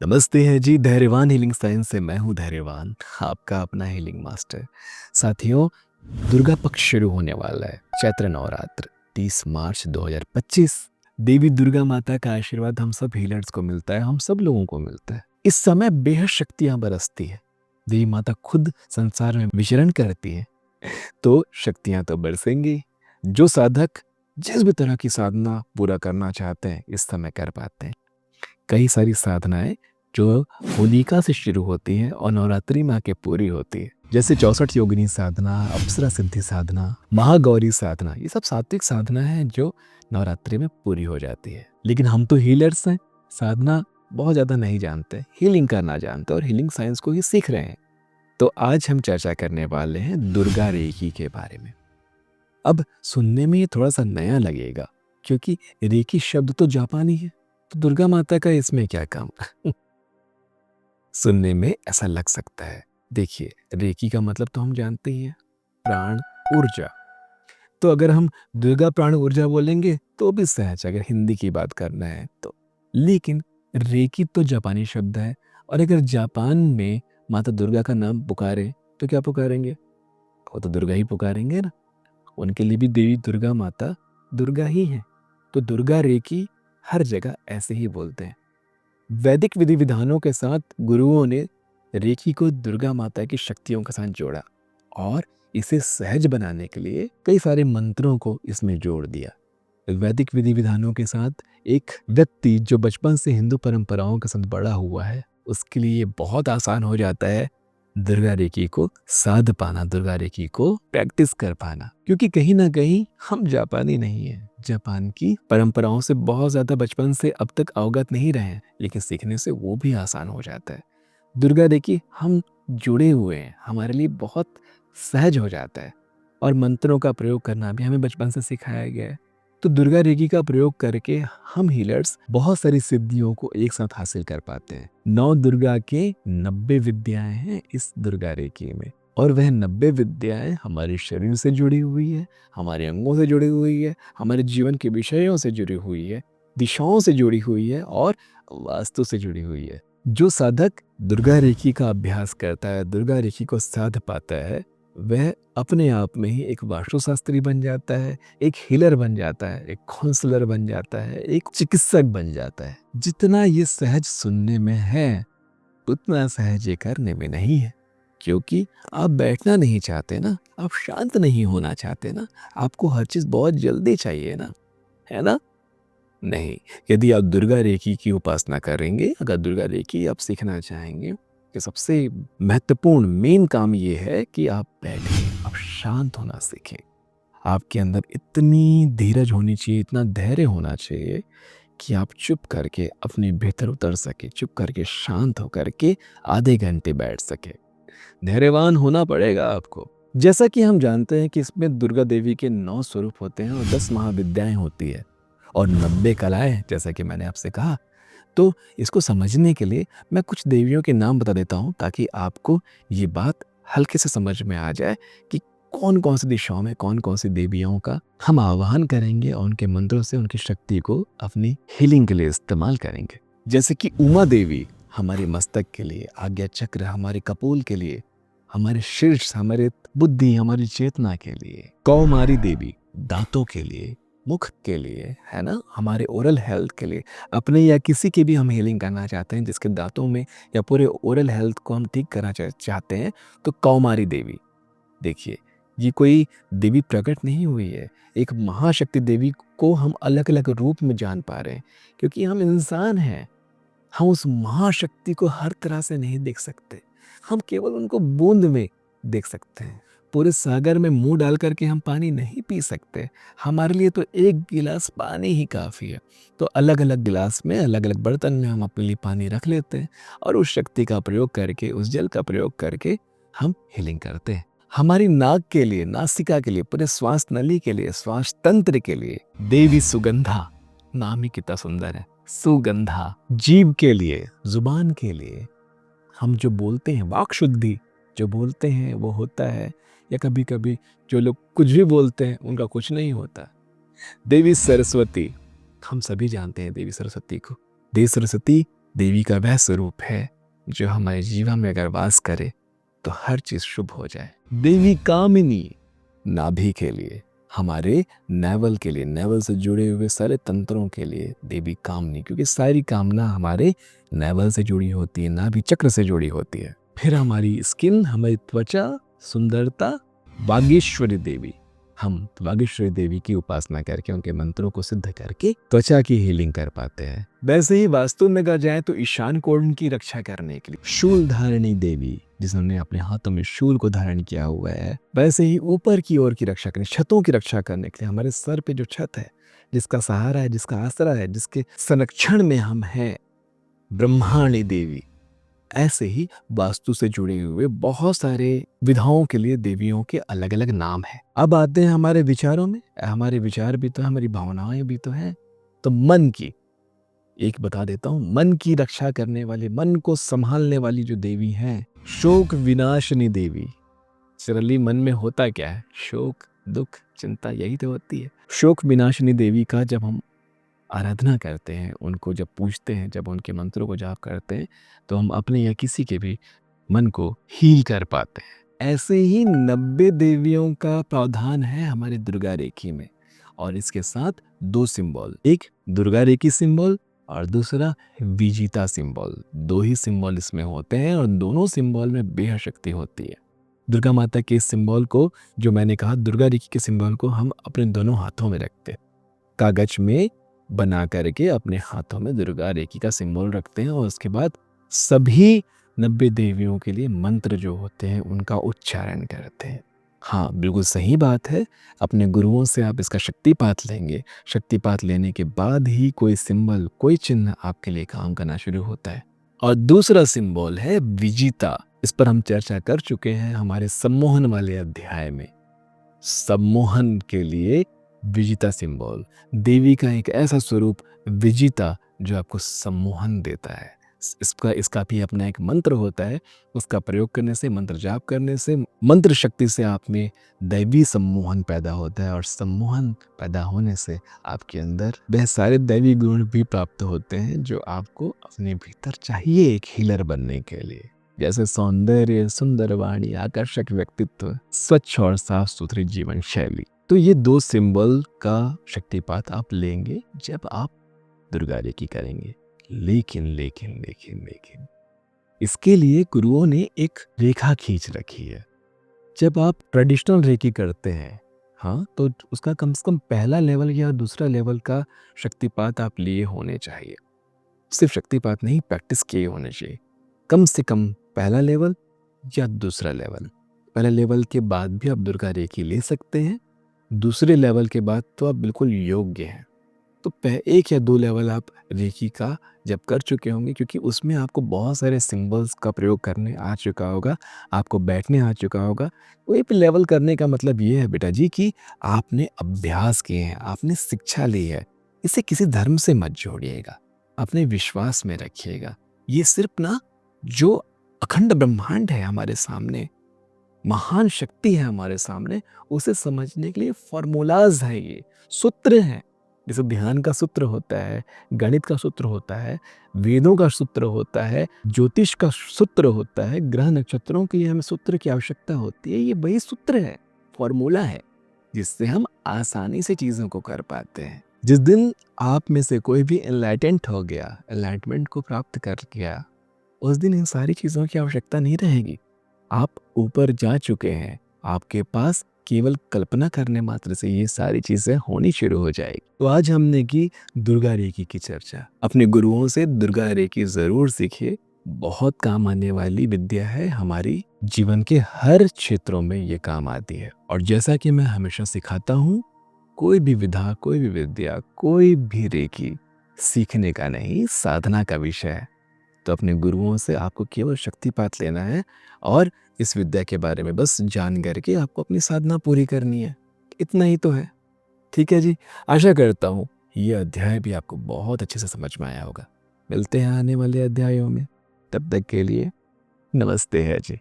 नमस्ते है जी, धैर्यवान हीलिंग साइंस से मैं हूँ धैर्यवान, आपका अपना हीलिंग मास्टर। साथियों, दुर्गा पक्ष शुरू होने वाला है, चैत्र नवरात्र 30 मार्च 2025। देवी दुर्गा माता का आशीर्वाद हम सब हीलर्स को मिलता है, हम सब लोगों को मिलता है। इस समय बेहद शक्तियां बरसती है। देवी माता खुद संसार में विचरण करती है, तो शक्तियां तो बरसेंगी। जो साधक जिस भी तरह की साधना पूरा करना चाहते हैं, इस समय कर पाते हैं। कई सारी साधनाएं जो होलिका से शुरू होती है और नवरात्रि में आके पूरी होती है, जैसे 64 योगिनी साधना, अप्सरा सिद्धि साधना, महागौरी साधना। ये सब सात्विक साधना है जो नवरात्रि में पूरी हो जाती है। लेकिन हम तो हीलर्स हैं, साधना बहुत ज़्यादा नहीं जानते, हीलिंग करना जानते और हीलिंग साइंस को ही सीख रहे हैं। तो आज हम चर्चा करने वाले हैं दुर्गा रेकी के बारे में। अब सुनने में ये थोड़ा सा नया लगेगा, क्योंकि रेकी शब्द तो जापानी है, तो दुर्गा माता का इसमें क्या काम। सुनने में ऐसा लग सकता है। देखिए, रेकी का मतलब तो हम जानते ही हैं, प्राण ऊर्जा। तो अगर हम दुर्गा प्राण ऊर्जा बोलेंगे तो भी सहज, अगर हिंदी की बात करना है तो। लेकिन रेकी तो जापानी शब्द है, और अगर जापान में माता दुर्गा का नाम पुकारे तो क्या पुकारेंगे? वो तो दुर्गा ही पुकारेंगे ना। उनके लिए भी देवी दुर्गा माता दुर्गा ही है। तो दुर्गा रेकी हर जगह ऐसे ही बोलते हैं। वैदिक विधि विधानों के साथ गुरुओं ने रेकी को दुर्गा माता की शक्तियों के साथ जोड़ा और इसे सहज बनाने के लिए कई सारे मंत्रों को इसमें जोड़ दिया। वैदिक विधि विधानों के साथ एक व्यक्ति जो बचपन से हिंदू परंपराओं के साथ बड़ा हुआ है, उसके लिए ये बहुत आसान हो जाता है दुर्गा रेकी को साध पाना, दुर्गा रेकी को प्रैक्टिस कर पाना। क्योंकि कहीं ना कहीं हम जापानी नहीं है, जापान की परंपराओं से बहुत ज्यादा बचपन से अब तक अवगत नहीं रहे हैं, लेकिन सीखने से वो भी आसान हो जाता है। दुर्गा रेकी हम जुड़े हुए हैं, हमारे लिए बहुत सहज हो जाता है, और मंत्रों का प्रयोग करना भी हमें बचपन से सिखाया गया है। तो दुर्गा रेकी का प्रयोग करके हम हीलर्स बहुत सारी सिद्धियों को एक साथ हासिल कर पाते हैं। 9 दुर्गा के 90 विद्याएं हैं इस दुर्गा रेकी में, और वह 90 विद्याएं हमारे शरीर से जुड़ी हुई है, हमारे अंगों से जुड़ी हुई है, हमारे जीवन के विषयों से जुड़ी हुई है, दिशाओं से जुड़ी हुई है और वास्तु से जुड़ी हुई है। जो साधक दुर्गा रेकी का अभ्यास करता है, दुर्गा रेकी को साध पाता है, वह अपने आप में ही एक वास्तुशास्त्री बन जाता है, एक हीलर बन जाता है, एक काउंसलर बन जाता है, एक चिकित्सक बन जाता है। जितना ये सहज सुनने में है, उतना सहज ये करने में नहीं है। क्योंकि आप बैठना नहीं चाहते ना, आप शांत नहीं होना चाहते ना, आपको हर चीज बहुत जल्दी चाहिए ना, है ना? नहीं, यदि आप दुर्गा रेकी की उपासना करेंगे, अगर दुर्गा रेकी आप सीखना चाहेंगे, कि सबसे महत्वपूर्ण मेन काम ये है कि आप बैठें, आप शांत होना सीखें। आपके अंदर इतनी धीरज होनी चाहिए, इतना धैर्य होना चाहिए कि आप चुप करके अपने भीतर उतर सके, चुप करके शांत होकर के आधे घंटे बैठ सके। धैर्यवान होना पड़ेगा आपको। जैसा कि हम जानते हैं कि इसमें दुर्गा देवी के 9 स्वरूप होते हैं और 10 महाविद्याएं होती है और 90 कलाएं, जैसा कि मैंने आपसे कहा। तो इसको समझने के लिए मैं कुछ देवियों के नाम बता देता हूँ, ताकि आपको ये बात हल्के से समझ में आ जाए कि कौन कौन सी दिशाओं में कौन कौन सी देवियों का हम आह्वान करेंगे और उनके मंत्रों से उनकी शक्ति को अपनी हीलिंग के लिए इस्तेमाल करेंगे। जैसे कि उमा देवी हमारे मस्तक के लिए, आज्ञा चक्र हमारे कपोल के लिए, हमारे शीर्ष, हमारे बुद्धि, हमारी चेतना के लिए। कौमारी देवी दांतों के लिए, मुख के लिए, है ना, हमारे ओरल हेल्थ के लिए। अपने या किसी की भी हम हीलिंग करना चाहते हैं जिसके दांतों में या पूरे ओरल हेल्थ को हम ठीक करना चाहते हैं, तो कौमारी देवी। देखिए, ये कोई देवी प्रकट नहीं हुई है, एक महाशक्ति देवी को हम अलग अलग रूप में जान पा रहे हैं, क्योंकि हम इंसान हैं। हम उस महाशक्ति को हर तरह से नहीं देख सकते, हम केवल उनको बूंद में देख सकते हैं। पूरे सागर में मुंह डाल करके हम पानी नहीं पी सकते, हमारे लिए तो एक गिलास पानी ही काफ़ी है। तो अलग अलग गिलास में, अलग अलग बर्तन में हम अपने लिए पानी रख लेते हैं, और उस शक्ति का प्रयोग करके, उस जल का प्रयोग करके हम हीलिंग करते हैं। हमारी नाक के लिए, नासिका के लिए, पूरे श्वास नली के लिए, श्वास तंत्र के लिए देवी सुगंधा, नाम ही कितना सुंदर है, सुगंधा। जीभ के लिए, जुबान के लिए, हम जो बोलते हैं, वाक शुद्धि, जो बोलते हैं वो होता है, या कभी कभी जो लोग कुछ भी बोलते हैं उनका कुछ नहीं होता। देवी सरस्वती, हम सभी जानते हैं देवी सरस्वती को। देवी सरस्वती देवी का वह स्वरूप है जो हमारे जीवन में अगर वास करे तो हर चीज शुभ हो जाए। देवी कामिनी, नाभि के लिए, हमारे नेवल के लिए, नेवल से जुड़े हुए सारे तंत्रों के लिए देवी कामनी, क्योंकि सारी कामना हमारे नेवल से जुड़ी होती है, नाभि चक्र से जुड़ी होती है। फिर हमारी स्किन, हमारी त्वचा, सुंदरता, वागीश्वरी देवी, हम वागीश्वरी देवी की उपासना करके उनके मंत्रों को सिद्ध करके त्वचा की हीलिंग कर पाते हैं। वैसे ही वास्तु में कहा जाए तो ईशान कोण की रक्षा करने के लिए शूल धारिणी देवी, जिन्होंने अपने हाथों में शूल को धारण किया हुआ है, वैसे ही ऊपर की ओर की रक्षा करने, छतों की रक्षा करने के लिए, हमारे सर पे जो छत है, जिसका सहारा है, जिसका आसरा है, जिसके संरक्षण में हम हैं, ब्रह्माणी देवी। ऐसे ही वास्तु से जुड़े हुए बहुत सारे विधाओं के लिए देवियों के अलग अलग नाम हैं। अब आते हैं हमारे विचारों में। हमारे विचार भी तो, हमारी भावनाएं भी तो हैं। तो मन की एक बता देता हूं, मन की रक्षा करने वाली, मन को संभालने वाली जो देवी है, शोक विनाशिनी देवी। सरली मन में होता क्या है? शोक, दुख, चिंता, यही तो होती है। शोक विनाशिनी देवी का जब हम आराधना करते हैं, उनको जब पूजते हैं, जब उनके मंत्रों को जाप करते हैं, तो हम अपने या किसी के भी मन को हील कर पाते हैं। ऐसे ही 90 देवियों का प्रावधान है हमारे दुर्गा रेखी में, और इसके साथ 2 सिंबल, एक दुर्गा रेखी सिंबल और दूसरा विजिता सिंबल। 2 ही सिंबल इसमें होते हैं और दोनों सिंबल में बेहद शक्ति होती है। दुर्गा माता के इस सिंबल को, जो मैंने कहा दुर्गा रेखी के सिंबल को, हम अपने दोनों हाथों में रखते हैं, कागज में बना करके अपने हाथों में दुर्गा रेखी का सिंबल रखते हैं, और उसके बाद सभी 90 देवियों के लिए मंत्र जो होते हैं उनका उच्चारण करते हैं। हाँ, बिल्कुल सही बात है। अपने गुरुओं से आप इसका शक्तिपात लेंगे, शक्तिपात लेने के बाद ही कोई सिंबल, कोई चिन्ह आपके लिए काम करना शुरू होता है। और दूसरा सिंबल है विजिता। इस पर हम चर्चा कर चुके हैं हमारे सम्मोहन वाले अध्याय में। सम्मोहन के लिए विजिता सिंबल, देवी का एक ऐसा स्वरूप विजिता जो आपको सम्मोहन देता है। इसका भी अपना एक मंत्र होता है। उसका प्रयोग करने से, मंत्र जाप करने से, मंत्र शक्ति से आप में दैवी सम्मोहन पैदा होता है, और सम्मोहन पैदा होने से आपके अंदर वह सारे दैवी गुण भी प्राप्त होते हैं जो आपको अपने भीतर चाहिए एक हीलर बनने के लिए, जैसे सौंदर्य, सुंदर वाणी, आकर्षक व्यक्तित्व, स्वच्छ और साफ सुथरी जीवन शैली। तो ये 2 सिंबल का शक्तिपात आप लेंगे जब आप दुर्गा रेखी करेंगे। लेकिन लेकिन लेकिन लेकिन इसके लिए गुरुओं ने एक रेखा खींच रखी है। जब आप ट्रेडिशनल रेखी करते हैं, हाँ, तो उसका कम से कम पहला लेवल या दूसरा लेवल का शक्तिपात आप लिए होने चाहिए। सिर्फ शक्तिपात नहीं, प्रैक्टिस किए होने चाहिए। कम से कम पहला लेवल या दूसरा लेवल। पहले लेवल के बाद भी आप दुर्गा रेखी ले सकते हैं, दूसरे लेवल के बाद तो आप बिल्कुल योग्य हैं। तो 1 या 2 लेवल आप रेखी का जब कर चुके होंगे, क्योंकि उसमें आपको बहुत सारे सिंबल्स का प्रयोग करने आ चुका होगा, आपको बैठने आ चुका होगा। कोई भी लेवल करने का मतलब ये है बेटा जी कि आपने अभ्यास किए हैं, आपने शिक्षा ली है। इसे किसी धर्म से मत जोड़िएगा, अपने विश्वास में रखिएगा। ये सिर्फ ना, जो अखंड ब्रह्मांड है हमारे सामने, महान शक्ति है हमारे सामने, उसे समझने के लिए फॉर्मूलाज है, ये सूत्र हैं। जैसे ध्यान का सूत्र होता है, गणित का सूत्र होता है, वेदों का सूत्र होता है, ज्योतिष का सूत्र होता है, ग्रह नक्षत्रों के लिए हमें सूत्र की आवश्यकता होती है। ये वही सूत्र है, फॉर्मूला है, जिससे हम आसानी से चीज़ों को कर पाते हैं। जिस दिन आप में से कोई भी एनलाइटेंट हो गया, एनलाइटमेंट को प्राप्त कर गया, उस दिन इन सारी चीज़ों की आवश्यकता नहीं रहेगी। आप ऊपर जा चुके हैं, आपके पास केवल कल्पना करने मात्र से ये सारी चीजें होनी शुरू हो जाएगी। तो आज हमने की दुर्गा रेखी की चर्चा। अपने गुरुओं से दुर्गा रेखी जरूर सीखिए, बहुत काम आने वाली विद्या है, हमारी जीवन के हर क्षेत्रों में ये काम आती है। और जैसा कि मैं हमेशा सिखाता हूँ, कोई भी विधा, कोई भी विद्या, कोई भी रेखी सीखने का नहीं, साधना का विषय है। तो अपने गुरुओं से आपको केवल शक्तिपात लेना है, और इस विद्या के बारे में बस जान करके आपको अपनी साधना पूरी करनी है। इतना ही तो है। ठीक है जी, आशा करता हूँ ये अध्याय भी आपको बहुत अच्छे से समझ में आया होगा। मिलते हैं आने वाले अध्यायों में, तब तक के लिए नमस्ते है जी।